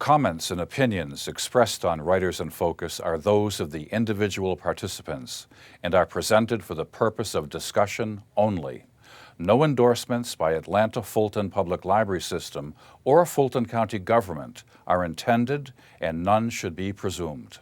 comments and opinions expressed on Writers in Focus are those of the individual participants and are presented for the purpose of discussion only. No endorsements by Atlanta Fulton Public Library System or Fulton County government are intended, and none should be presumed.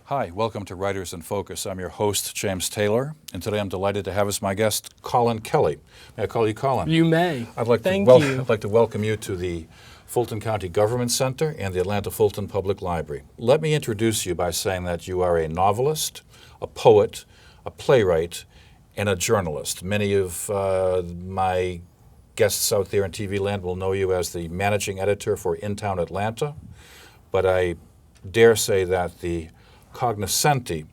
Hi, welcome to Writers in Focus. I'm your host, James Taylor, and today I'm delighted to have as my guest Collin Kelley. May I call you Collin? You may. I'd like to welcome you to the Fulton County Government Center and the Atlanta Fulton Public Library. Let me introduce you by saying that you are a novelist, a poet, a playwright, and a journalist. Many of my guests out there in TV land will know you as the managing editor for In Town Atlanta, but I dare say that the cognoscenti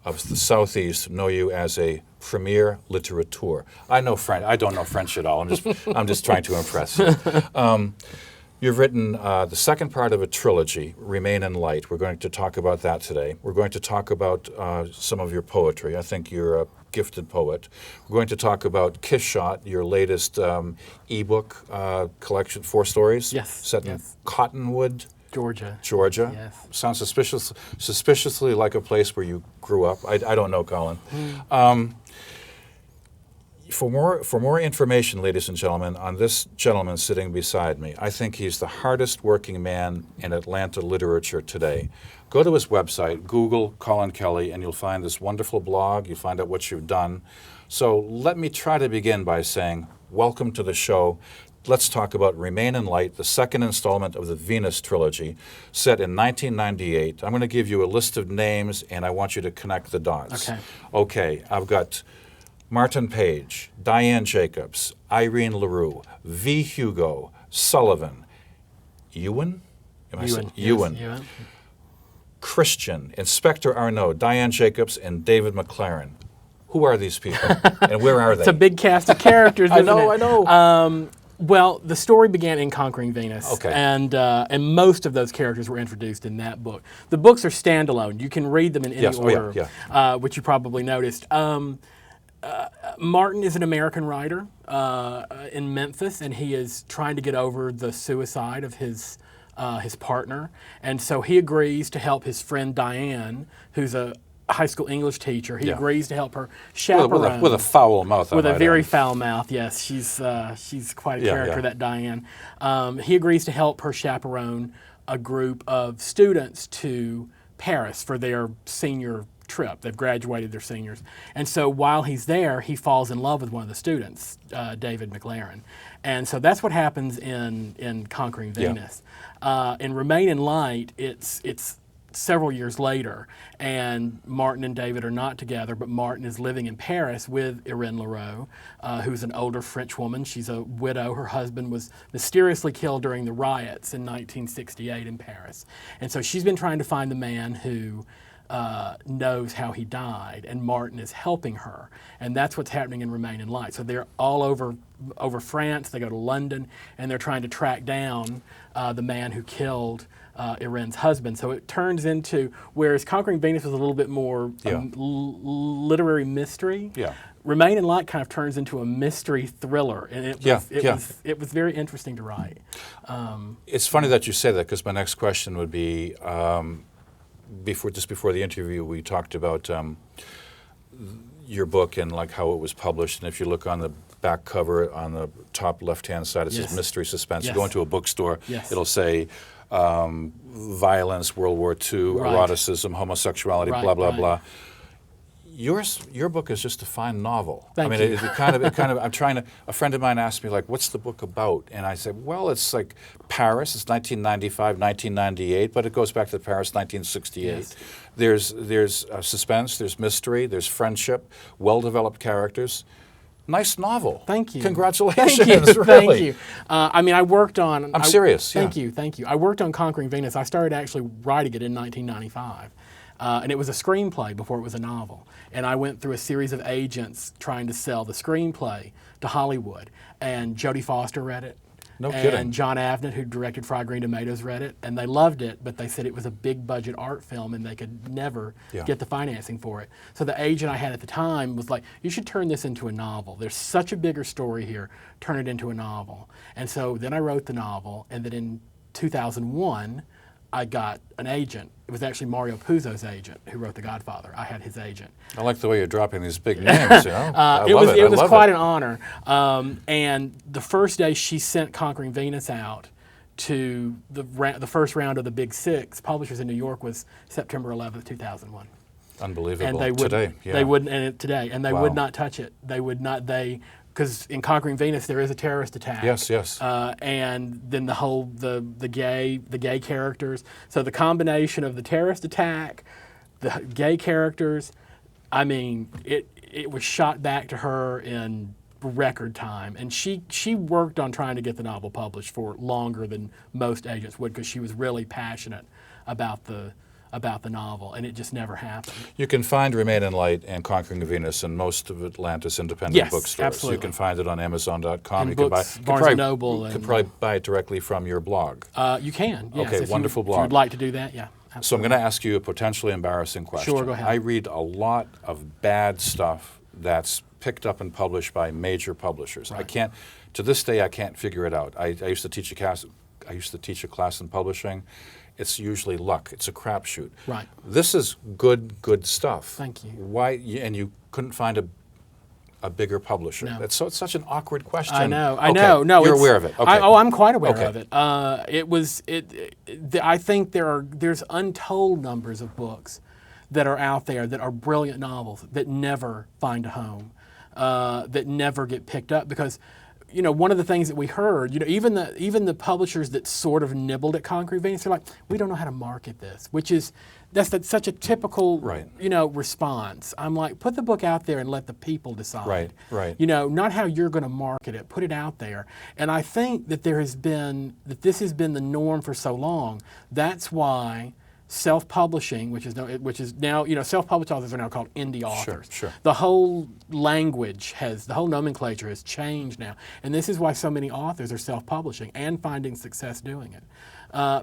of the Southeast know you as a premier literateur. I know French. I don't know French at all. I'm just trying to impress you. You've written the second part of a trilogy, Remain in Light. We're going to talk about that today. We're going to talk about some of your poetry. I think you're a gifted poet. We're going to talk about Kiss Shot, your latest ebook collection, 4 stories, set in Cottonwood, Georgia. Yes. Sounds suspiciously like a place where you grew up. I don't know, Collin. For more information, ladies and gentlemen, on this gentleman sitting beside me, I think he's the hardest working man in Atlanta literature today. Go to his website, Google Collin Kelley, and you'll find this wonderful blog. You'll find out what you've done. So let me try to begin by saying, welcome to the show. Let's talk about Remain in Light, the second installment of the Venus trilogy, set in 1998. I'm going to give you a list of names, and I want you to connect the dots. Okay, I've got Martin Page, Diane Jacobs, Irene LaRue, V. Hugo, Sullivan, Ewan? Ewan. Christian, Inspector Arnaud, Diane Jacobs, and David McLaren. Who are these people, and where are they? It's a big cast of characters, isn't it? I know. Well, the story began in Conquering Venus, okay. and most of those characters were introduced in that book. The books are standalone. You can read them in any order, which you probably noticed. Martin is an American writer in Memphis, and he is trying to get over the suicide of his partner, and so he agrees to help his friend Diane, who's a high school English teacher. He agrees to help her chaperone. With a foul mouth. With a very foul mouth, yes. She's quite a character, that Diane. He agrees to help her chaperone a group of students to Paris for their senior trip. They've graduated, their seniors. And so while he's there, he falls in love with one of the students, David McLaren. And so that's what happens in Conquering Venus. In Remain in Light, it's several years later, and Martin and David are not together, but Martin is living in Paris with Irene LaRue, who's an older French woman. She's a widow. Her husband was mysteriously killed during the riots in 1968 in Paris. And so she's been trying to find the man who knows how he died, and Martin is helping her. And that's what's happening in Remain in Light. So they're all over France. They go to London, and they're trying to track down the man who killed Irene's husband. So it turns into, whereas Conquering Venus was a little bit more literary mystery, Remain in Light kind of turns into a mystery thriller, and it was very interesting to write. It's funny that you say that, because my next question would be, before the interview, we talked about your book and like how it was published, and if you look on the back cover on the top left-hand side, it says Mystery Suspense. You go into a bookstore, it'll say violence, World War II, eroticism, homosexuality, blah, blah, blah. Your book is just a fine novel. Thank you. It kind of, I'm trying to, a friend of mine asked me, like, what's the book about? And I said, well, it's like Paris, it's 1995, 1998, but it goes back to Paris, 1968. There's suspense, there's mystery, there's friendship, well-developed characters. Nice novel. Thank you. Congratulations. Thank you. Really. Thank you. I worked on... I'm serious. Thank you. I worked on Conquering Venus. I started actually writing it in 1995. And it was a screenplay before it was a novel. And I went through a series of agents trying to sell the screenplay to Hollywood. And Jodie Foster read it. No and kidding. John Avnet, who directed Fried Green Tomatoes, read it, and they loved it, but they said it was a big budget art film and they could never get the financing for it. So the agent I had at the time was like, you should turn this into a novel. There's such a bigger story here. Turn it into a novel. And so then I wrote the novel, and then in 2001, I got an agent. It was actually Mario Puzo's agent who wrote The Godfather. I had his agent. I like the way you're dropping these big names. You know? It was quite an honor. And the first day she sent Conquering Venus out to the first round of the Big Six publishers in New York was September 11th, 2001. Unbelievable. And they would, today, yeah. They wouldn't, and it, today, and they Wow. would not touch it. They would not. Because in Conquering Venus there is a terrorist attack. Yes, yes. And then the whole the gay characters. So the combination of the terrorist attack, the gay characters, I mean, it was shot back to her in record time, and she worked on trying to get the novel published for longer than most agents would, because she was really passionate about the novel, and it just never happened. You can find Remain in Light and Conquering Venus in most of Atlanta's independent bookstores. Absolutely. You can find it on Amazon.com. And you books, can Barnes and Noble. You could probably buy it directly from your blog. You can, yes. Okay, wonderful blog. If you'd like to do that, yeah. Absolutely. So I'm going to ask you a potentially embarrassing question. Sure, go ahead. I read a lot of bad stuff that's picked up and published by major publishers. Right. I can't, to this day, I can't figure it out. I used to teach a class. I used to teach a class in publishing. It's usually luck. It's a crapshoot. Right. This is good stuff. Thank you. Why? And you couldn't find a bigger publisher. No. It's such an awkward question. I know. Okay, No, you're aware of it. Okay. I'm quite aware Okay. of it. I think there's untold numbers of books that are out there that are brilliant novels that never find a home, that never get picked up, because, you know, one of the things that we heard, you know, even the publishers that sort of nibbled at Conquering Venus, they're like, we don't know how to market this, which is that's such a typical, Right. you know, response. I'm like, put the book out there and let the people decide. Right, right. You know, not how you're going to market it. Put it out there. And I think that this has been the norm for so long. That's why self-publishing, which is now, you know, self-published authors are now called indie authors. Sure. The whole the whole nomenclature has changed now, and this is why so many authors are self-publishing and finding success doing it,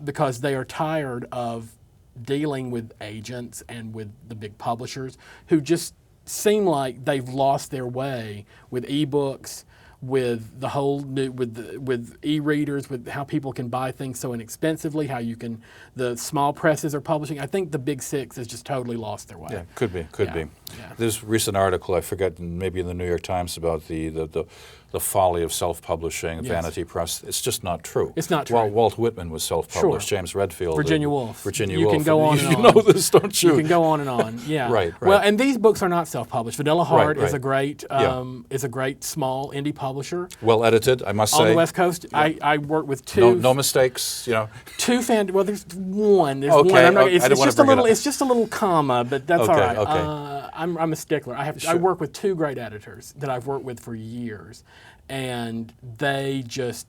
because they are tired of dealing with agents and with the big publishers who just seem like they've lost their way with ebooks, with the whole new, with e-readers, with how people can buy things so inexpensively, the small presses are publishing. I think the big six has just totally lost their way. Yeah, could be. Yeah. This recent article, I forget, maybe in the New York Times, about the folly of self-publishing, Yes. vanity press. It's just not true. It's not true. Walt Whitman was self-published. Sure. James Redfield. Virginia Woolf. Virginia You Woolf. can go on and You on. know this, don't you? You can go on and on. Yeah. Right. Well, and these books are not self-published. Vanilla Heart Right. is a great small indie publisher Well edited, I must say. on the West Coast. I work with two. No mistakes, you know. Well, there's one. There's Okay, one. I'm not, okay, it's, I didn't it's wanna just a bring it little. up. It's just a little comma, but that's Okay, all right. okay. I'm a stickler. I Sure. work with two great editors that I've worked with for years, and they just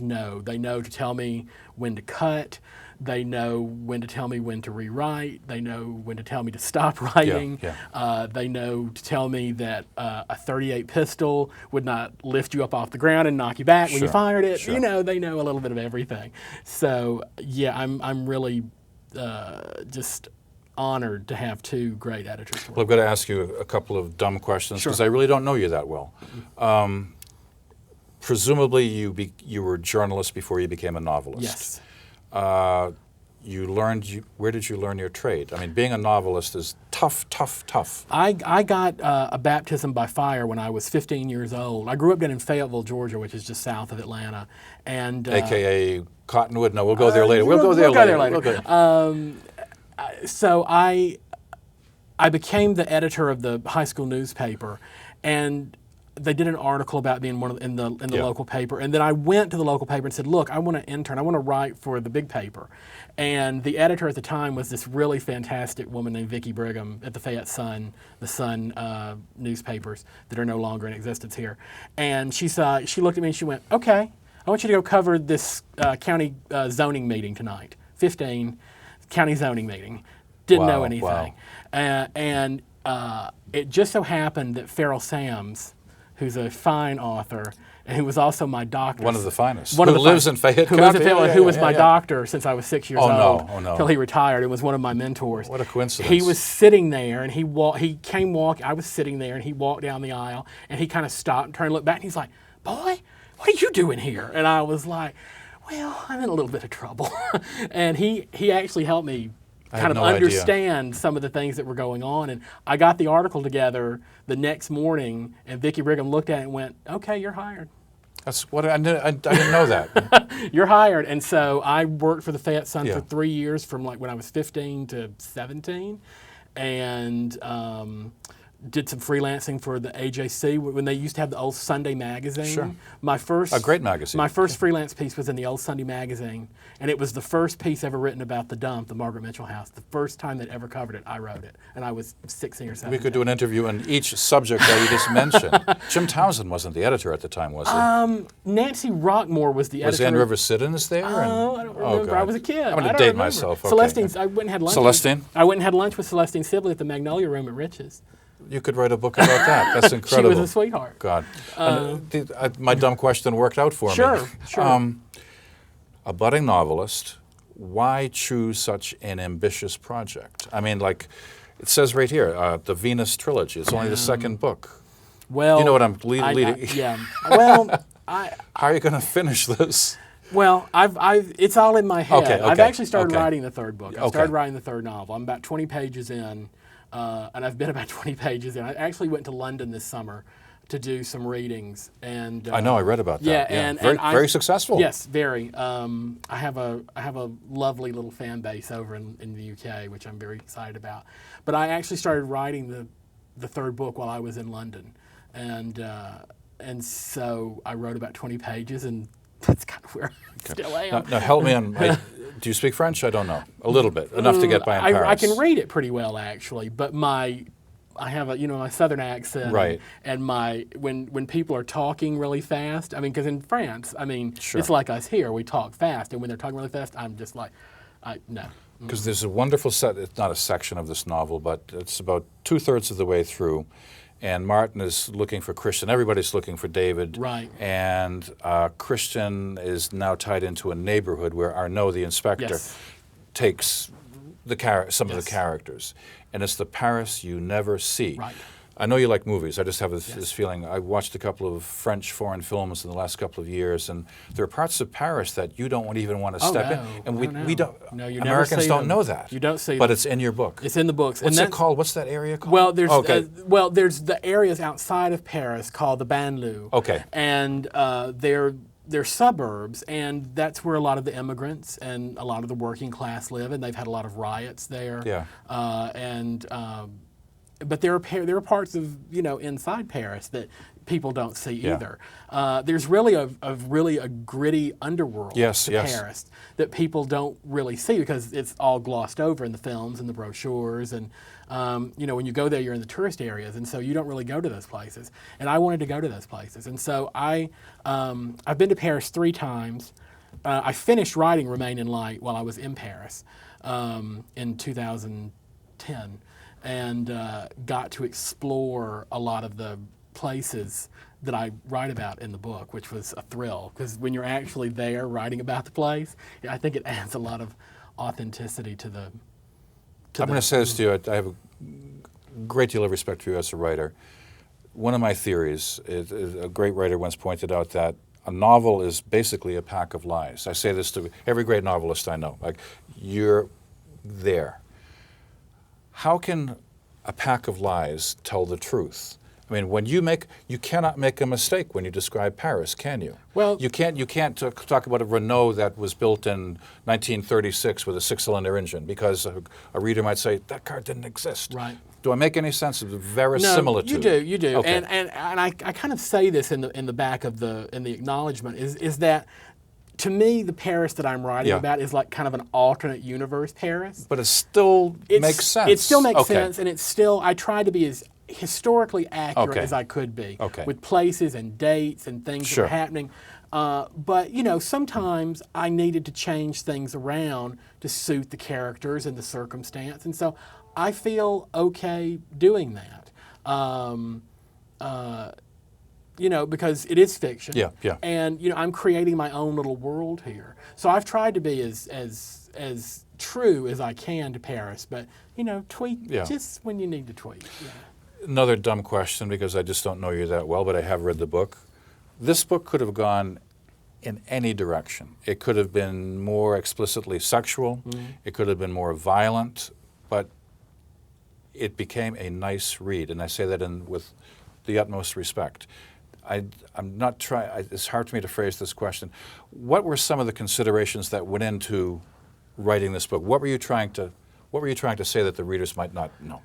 know. They know to tell me when to cut. They know when to tell me when to rewrite. They know when to tell me to stop writing. Yeah. They know to tell me that a .38 pistol would not lift you up off the ground and knock you back when you Sure, fired it. sure. You know, they know a little bit of everything. So yeah, I'm really just honored to have two great editors. To work Well, I've got to ask you a couple of dumb questions because Sure. I really don't know you that well. Presumably, you were a journalist before you became a novelist. Yes. Where did you learn your trade? I mean, being a novelist is tough. I got a baptism by fire when I was 15 years old. I grew up down in Fayetteville, Georgia, which is just south of Atlanta, and AKA Cottonwood. No, we'll go there later. We'll go there later. So I became the editor of the high school newspaper, and they did an article about being in the Yeah. local paper, and then I went to the local paper and said, "Look, I want to intern. I want to write for the big paper." And the editor at the time was this really fantastic woman named Vicki Brigham at the Fayette Sun, the Sun newspapers that are no longer in existence here. And she looked at me and she went, "Okay, I want you to go cover this county zoning meeting tonight. 15 county zoning meeting." Didn't know Wow, anything. wow. And it just so happened that Farrell Sams, who's a fine author, and who was also my doctor. One of the finest. One who of the lives in Fayette Who County. lives in Fayette, Yeah, who yeah, was yeah, my yeah. doctor since I was 6 years Oh, no, old. oh, no. Till he retired, and was one of my mentors. What a coincidence. He was sitting there, and he came walking. I was sitting there, and he walked down the aisle, and he kind of stopped and turned and looked back, and he's like, "Boy, what are you doing here?" And I was like, "Well, I'm in a little bit of trouble." And he actually helped me kind of understand some of the things that were going on. And I got the article together the next morning, and Vicki Brigham looked at it and went, "Okay, you're hired." That's what I didn't know that. You're hired. And so I worked for the Fayette Sun Yeah. for 3 years, from like when I was 15 to 17, and did some freelancing for the AJC when they used to have the old Sunday magazine. Sure. My first A great magazine. My first freelance piece was in the old Sunday magazine, and it was the first piece ever written about the dump, the Margaret Mitchell house. The first time they'd ever covered it, I wrote it, and I was 16 or 17. We could do an interview on each subject that you just mentioned. Jim Townsend wasn't the editor at the time, was he? Nancy Rockmore was the editor. Was Ann Rivers Siddons there? Oh, I don't remember. God. I was a kid. I'm going I to don't date remember. myself. Okay. Celestine, I went and had lunch. Celestine? I went and had lunch with Celestine Sibley at the Magnolia Room at Rich's. You could write a book about that. That's incredible. She was a sweetheart. God. My dumb question worked out for me. Sure. A budding novelist, why choose such an ambitious project? I mean, like, it says right here, the Venus trilogy. It's only the second book. Well, You know what I'm leading? yeah. Well, How are you going to finish this? Well, it's all in my head. Okay, I've okay, actually started okay. writing the third book. I Okay. started writing the third novel. I'm about 20 pages in, and I've been about 20 pages in. I actually went to London this summer to do some readings, and I know, I read about that. Yeah, and very successful. Yes, very. I have a lovely little fan base over in the UK, which I'm very excited about. But I actually started writing the third book while I was in London, and so I wrote about 20 pages, and that's kind of where I still am. Now help me on. Do you speak French? I don't know. A little bit, enough to get by in Paris. I can read it pretty well, actually, but I have my southern accent, Right. And when people are talking really fast, I mean, because in France, I mean, Sure. it's like us here, we talk fast, and when they're talking really fast, I'm just like, no. Because there's a wonderful set. It's not a section of this novel, but it's about 2/3 of the way through, and Martin is looking for Christian. Everybody's looking for David. Right. And Christian is now tied into a neighborhood where Arnaud, the inspector, Yes. takes some of the Yes. characters, and it's the Paris you never see. Right. I know you like movies. I just have this feeling. I watched a couple of French foreign films in the last couple of years, and there are parts of Paris that you don't even want to step in. And we don't. No, you never Americans see don't them. know that. You don't see But them. it's in your book. It's in the books. What's and it called? What's that area called? Well, there's okay. there's the areas outside of Paris called the banlieue. Okay. And they're suburbs, and that's where a lot of the immigrants and a lot of the working class live, and they've had a lot of riots there. Yeah. But there are parts of inside Paris that people don't see Yeah. either. There's really a gritty underworld to Paris that people don't really see because it's all glossed over in the films and the brochures, and when you go there, you're in the tourist areas, and so you don't really go to those places. And I wanted to go to those places, and so I've been to Paris 3 times. I finished writing Remain in Light while I was in Paris in 2010. And got to explore a lot of the places that I write about in the book, which was a thrill. Because when you're actually there writing about the place, I think it adds a lot of authenticity to the. I'm going to say this to you. I have a great deal of respect for you as a writer. One of my theories is a great writer once pointed out that a novel is basically a pack of lies. I say this to every great novelist I know. Like, you're there. How can a pack of lies tell the truth? I mean, you cannot make a mistake when you describe Paris, can you? Well, you can't talk about a Renault that was built in 1936 with a 6-cylinder engine because a reader might say that car didn't exist. Right. Do I make any sense of the verisimilitude? No, you do. Okay. And I kind of say this in the back of the acknowledgement is that. To me, the Paris that I'm writing about is like kind of an alternate universe Paris. But it still makes sense. It still makes sense, and I try to be as historically accurate as I could be with places and dates and things that were happening. But sometimes I needed to change things around to suit the characters and the circumstance, and so I feel okay doing that. because it is fiction. Yeah, yeah. And I'm creating my own little world here. So I've tried to be as true as I can to Paris, but tweak just when you need to tweak. Yeah. Another dumb question, because I just don't know you that well, but I have read the book. This book could have gone in any direction. It could have been more explicitly sexual. It could have been more violent, but it became a nice read, and I say that with the utmost respect. I'm not trying. It's hard for me to phrase this question. What were some of the considerations that went into writing this book? What were you trying to say that the readers might not know?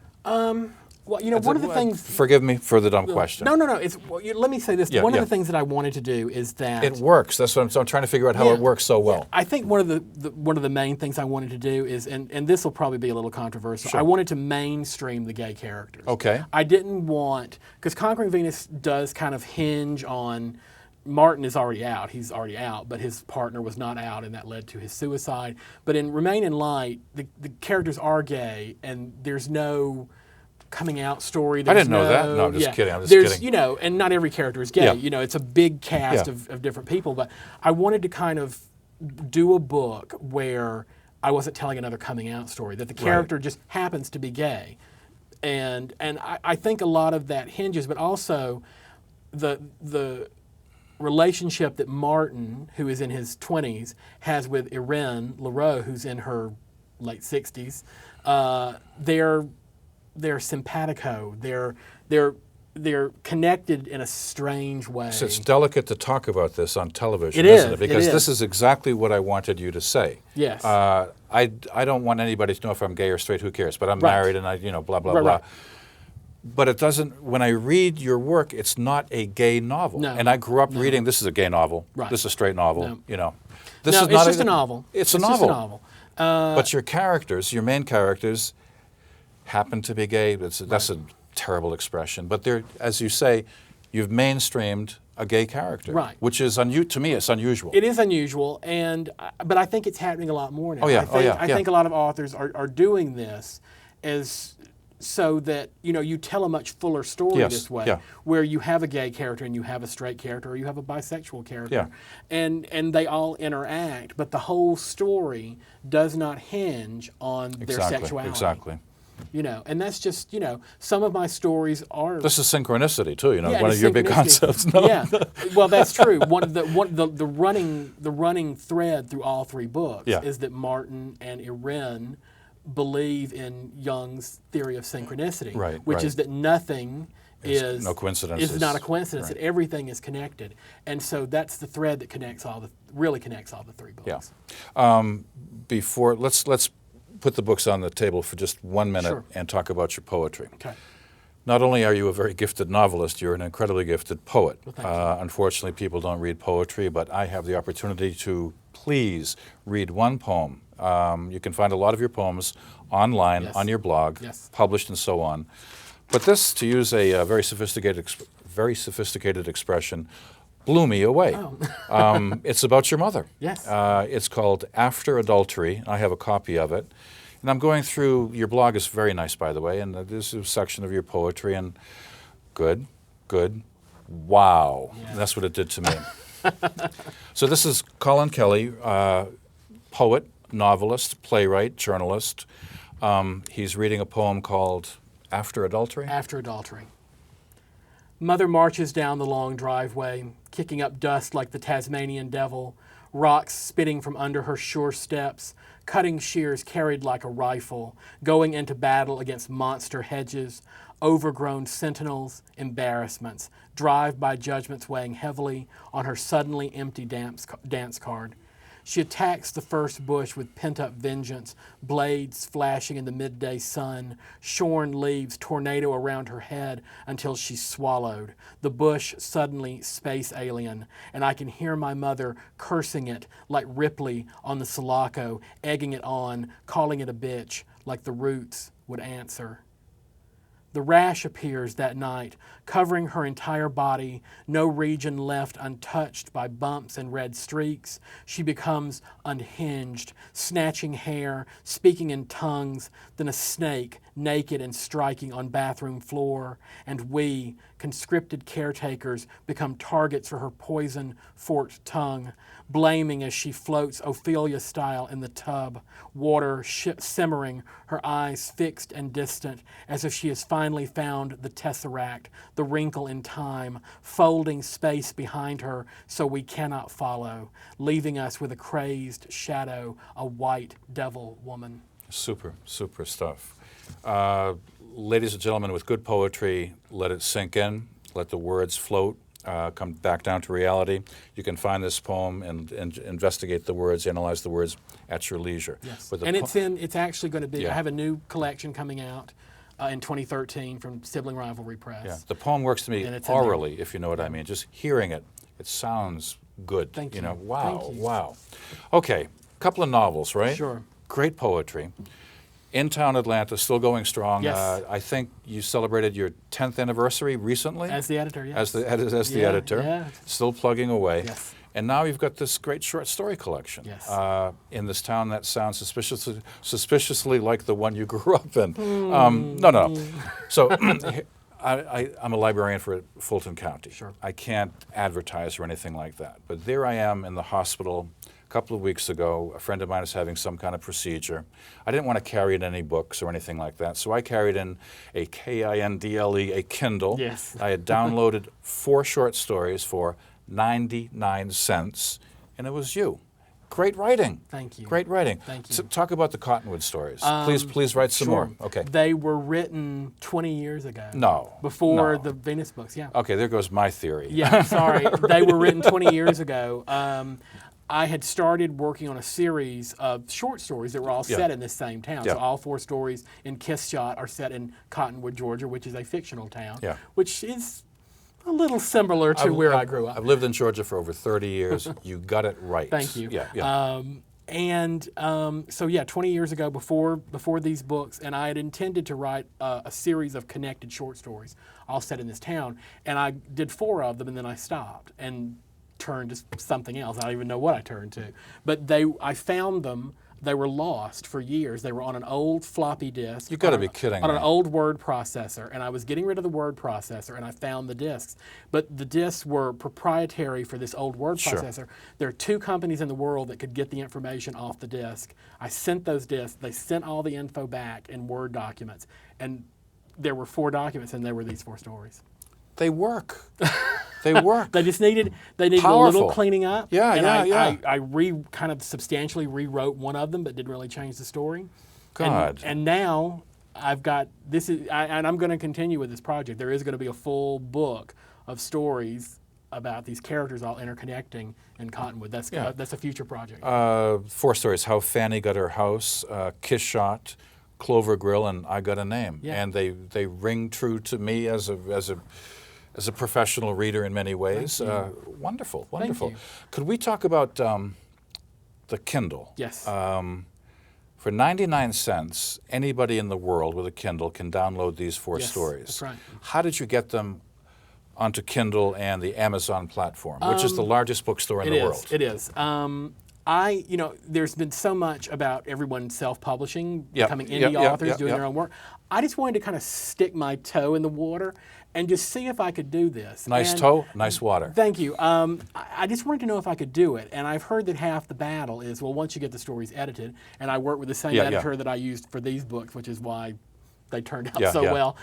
Well, one of the things. Forgive me for the dumb question. No. Let me say this. One of the things that I wanted to do is that it works. That's what I'm trying to figure out how it works so well. I think one of the main things I wanted to do is, and this will probably be a little controversial. Sure. I wanted to mainstream the gay characters. Okay. I didn't want, because Conquering Venus does kind of hinge on. Martin is already out. He's already out, but his partner was not out, and that led to his suicide. But in Remain in Light, the characters are gay, and there's no coming out story. I didn't know that. No, I'm just kidding. I'm just kidding. And not every character is gay. Yeah. It's a big cast of different people. But I wanted to kind of do a book where I wasn't telling another coming out story, that the character just happens to be gay. And I think a lot of that hinges, but also the relationship that Martin, who is in his 20s, has with Irene Leroux, who's in her late 60s. They're simpatico. They're connected in a strange way. So it's delicate to talk about this on television, It isn't is, it? Because it is. this is exactly what I wanted you to say. Yes. I don't want anybody to know if I'm gay or straight. Who cares? But I'm Right. married, and I blah blah Right, blah. right. But it doesn't. When I read your work, it's not a gay novel. No. And I grew up reading. This is a gay novel. Right. This is a straight novel. No. This No, is it's not just a novel. It's a It's novel. just a novel. But your characters, your main characters, happen to be gay. That's a terrible expression. But they're, as you say, you've mainstreamed a gay character, Right. which is to me, it's unusual. It is unusual, but I think it's happening a lot more now. Oh, yeah. I think a lot of authors are doing this as so that you tell a much fuller story Yes, this way, yeah. where you have a gay character and you have a straight character, or you have a bisexual character, Yeah. and they all interact, but the whole story does not hinge on their sexuality. Exactly. And that's just some of my stories are. This is synchronicity too. Yeah, one of your big synchronicity. concepts. No. Yeah, well, that's true. The running thread through all three books is that Martin and Irene believe in Jung's theory of synchronicity, which is that nothing is no coincidence. Is not a coincidence. Right. That everything is connected, and so that's the thread that really connects all the three books. Yeah. Before let's put the books on the table for just 1 minute Sure. and talk about your poetry. Okay. Not only are you a very gifted novelist, you're an incredibly gifted poet. Well, thank you. Unfortunately, people don't read poetry, but I have the opportunity to please read one poem. You can find a lot of your poems online on your blog, published and so on. But this, to use a very sophisticated expression, blew me away. Oh. It's about your mother. Yes. It's called After Adultery. I have a copy of it. And I'm going through, your blog is very nice, by the way, and this is a section of your poetry, and good, wow. Yeah. That's what it did to me. So this is Collin Kelley, poet, novelist, playwright, journalist. He's reading a poem called After Adultery. After Adultery. Mother marches down the long driveway, kicking up dust like the Tasmanian devil, rocks spitting from under her sure steps, cutting shears carried like a rifle, going into battle against monster hedges, overgrown sentinels, embarrassments, drive-by judgments weighing heavily on her suddenly empty dance card. She attacks the first bush with pent-up vengeance, blades flashing in the midday sun, shorn leaves tornado around her head until she's swallowed. The bush suddenly space alien, and I can hear my mother cursing it like Ripley on the Sulaco, egging it on, calling it a bitch, like the Roots would answer. The rash appears that night, covering her entire body, no region left untouched by bumps and red streaks. She becomes unhinged, snatching hair, speaking in tongues, then a snake, naked and striking on bathroom floor, and we, conscripted caretakers become targets for her poison-forked tongue, blaming as she floats Ophelia style in the tub, water simmering, her eyes fixed and distant, as if she has finally found the tesseract, the wrinkle in time, folding space behind her so we cannot follow, leaving us with a crazed shadow, a white devil woman. Super, super stuff. Ladies and gentlemen, with good poetry, let it sink in, let the words float, come back down to reality. You can find this poem and investigate the words, analyze the words at your leisure. Yes. And it's actually going to be, Yeah. I have a new collection coming out in 2013 from Sibling Rivalry Press. Yeah. The poem works to me And it's in orally, if you know what I mean. Just hearing it, it sounds good. Thank you. You know, wow, Thank you. wow. Okay, couple of novels, right? Sure. Great poetry. In Town Atlanta, still going strong. Yes. I think you celebrated your 10th anniversary recently. As the editor, yes. As the Yeah, editor. yeah. Still plugging away. Yes. And now you've got this great short story collection. Yes. In this town that sounds suspiciously like the one you grew up in. No. So I'm a librarian for Fulton County. Sure. I can't advertise or anything like that. But there I am in the hospital a couple of weeks ago. A friend of mine is having some kind of procedure. I didn't want to carry in any books or anything like that, so I carried in a Kindle, a Kindle. Yes. I had downloaded 4 short stories for 99 cents, and it was you. Great writing. Thank you. Great writing. Thank you. So talk about the Cottonwood stories. Please write some Sure. more. Okay. They were written 20 years ago. No. Before No. the Venus books, yeah. Okay, there goes my theory. Yeah, sorry. They were written 20 years ago. I had started working on a series of short stories that were all Yeah. set in this same town. Yeah. So all 4 stories in Kiss Shot are set in Cottonwood, Georgia, which is a fictional town, Yeah. which is a little similar to where I grew up. I've lived in Georgia for over 30 years. You got it right. Thank you. Yeah. So yeah, 20 years ago, before these books, and I had intended to write a series of connected short stories, all set in this town, and I did 4 of them, and then I stopped and turned to something else. I don't even know what I turned to, but I found them. They were lost for years. They were on an old floppy disk. You got to be kidding On me. an old word processor, and I was getting rid of the word processor, and I found the disks. But the disks were proprietary for this old word Sure. processor. There are 2 companies in the world that could get the information off the disk. I sent those disks. They sent all the info back in Word documents, and there were 4 documents, and there were these 4 stories. They work. They work. They just needed a little Powerful. cleaning up. Yeah, and yeah. I kind of substantially rewrote one of them, but didn't really change the story. God. And now I've got and I'm going to continue with this project. There is going to be a full book of stories about these characters all interconnecting in Cottonwood. That's a future project. 4 stories: How Fanny Got Her House, Kiss Shot, Clover Grill, and I Got a Name. Yeah. And they ring true to me as a professional reader in many ways. Wonderful, wonderful. you. Could we talk about the Kindle? Yes. For 99 cents, anybody in the world with a Kindle can download these 4 Yes, stories. that's right. How did you get them onto Kindle and the Amazon platform, which is the largest bookstore in the world? It is. There's been so much about everyone self-publishing, Yep, becoming yep, indie yep, authors, yep, doing yep. their own work. I just wanted to kind of stick my toe in the water and just see if I could do this. Nice And- toe, nice water. Thank you. I just wanted to know if I could do it. And I've heard that half the battle is, well, once you get the stories edited, and I work with the same Yeah, yeah. editor that I used for these books, which is why they turned out Yeah, so yeah. well.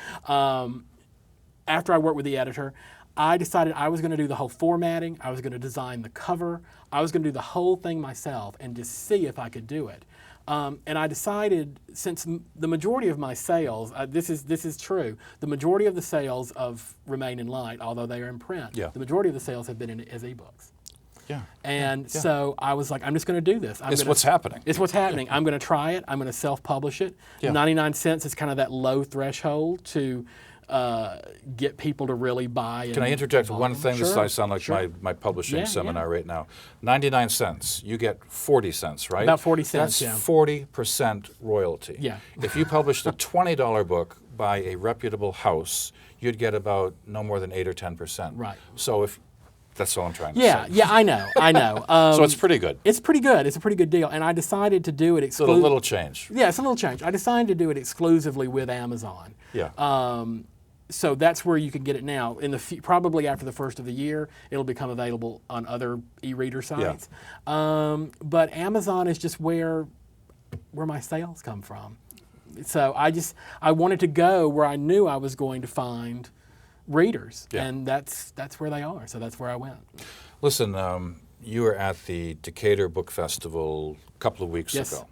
After I worked with the editor, I decided I was going to do the whole formatting. I was going to design the cover. I was going to do the whole thing myself and just see if I could do it. And I decided, since the majority of my sales, this is true, the majority of the sales of Remain in Light, although they are in print, Yeah. the majority of the sales have been as ebooks. Yeah. And so I was like, I'm just going to do this. It's what's happening. It's what's happening. I'm going to try it. I'm going to self-publish it. Yeah. 99 cents is kind of that low threshold to get people to really buy. Can I interject one thing? This Sure. might sound like Sure. my publishing Yeah, seminar yeah. right now. 99 cents. You get 40 cents, right? About 40 cents, That's yeah. 40% royalty. Yeah. If you published a $20 book by a reputable house, you'd get about no more than 8 or 10%. Right. So if that's all I'm trying to Yeah, say. yeah, I know. So it's pretty good. It's pretty good. It's a pretty good deal. And I decided to do it So a exclusively. little change. Yeah, it's a little change. I decided to do it exclusively with Amazon. Yeah. So that's where you can get it now. Probably after the first of the year, it'll become available on other e-reader sites. But Amazon is just where my sales come from. So I wanted to go where I knew I was going to find readers, and that's where they are. So that's where I went. Listen, you were at the Decatur Book Festival a couple of weeks ago.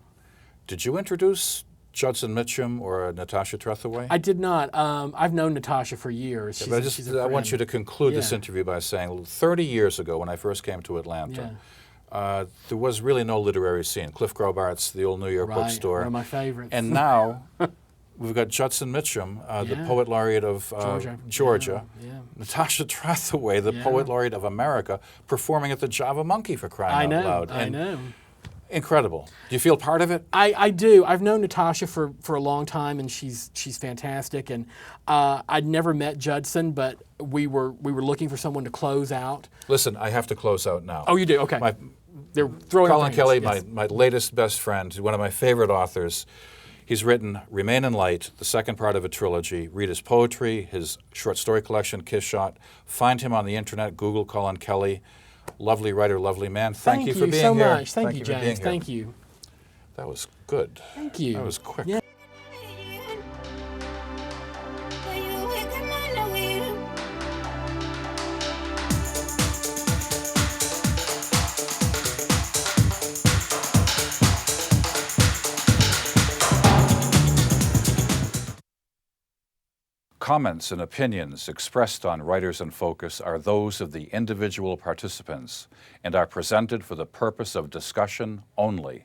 Did you introduce Judson Mitchum or Natasha Trethewey? I did not. I've known Natasha for years. I want you to conclude this interview by saying 30 years ago when I first came to Atlanta, there was really no literary scene. Cliff Grobart's, the old New York bookstore. One of my favorites. And now we've got Judson Mitchum, the poet laureate of Georgia. Natasha Trethewey, the poet laureate of America, performing at the Java Monkey, for crying out loud. I know. Incredible. Do you feel part of it? I do. I've known Natasha for a long time, and she's fantastic. And I'd never met Judson, but we were looking for someone to close out. Listen, I have to close out now. Oh, you do? Okay. They're throwing Collin Kelley, my latest best friend, one of my favorite authors. He's written Remain in Light, the second part of a trilogy. Read his poetry, his short story collection, Kiss Shot. Find him on the internet. Google Collin Kelley. Lovely writer, lovely man. Thank you for being here. Thank you so much. Thank you, James. Thank you. That was good. Thank you. That was quick. Yeah. Comments and opinions expressed on Writers in Focus are those of the individual participants and are presented for the purpose of discussion only.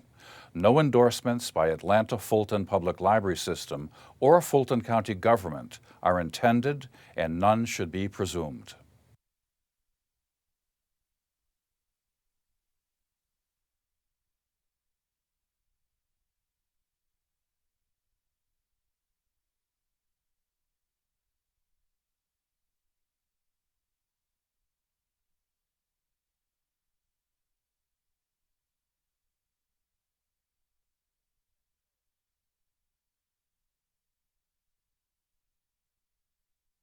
No endorsements by Atlanta Fulton Public Library System or Fulton County government are intended, and none should be presumed.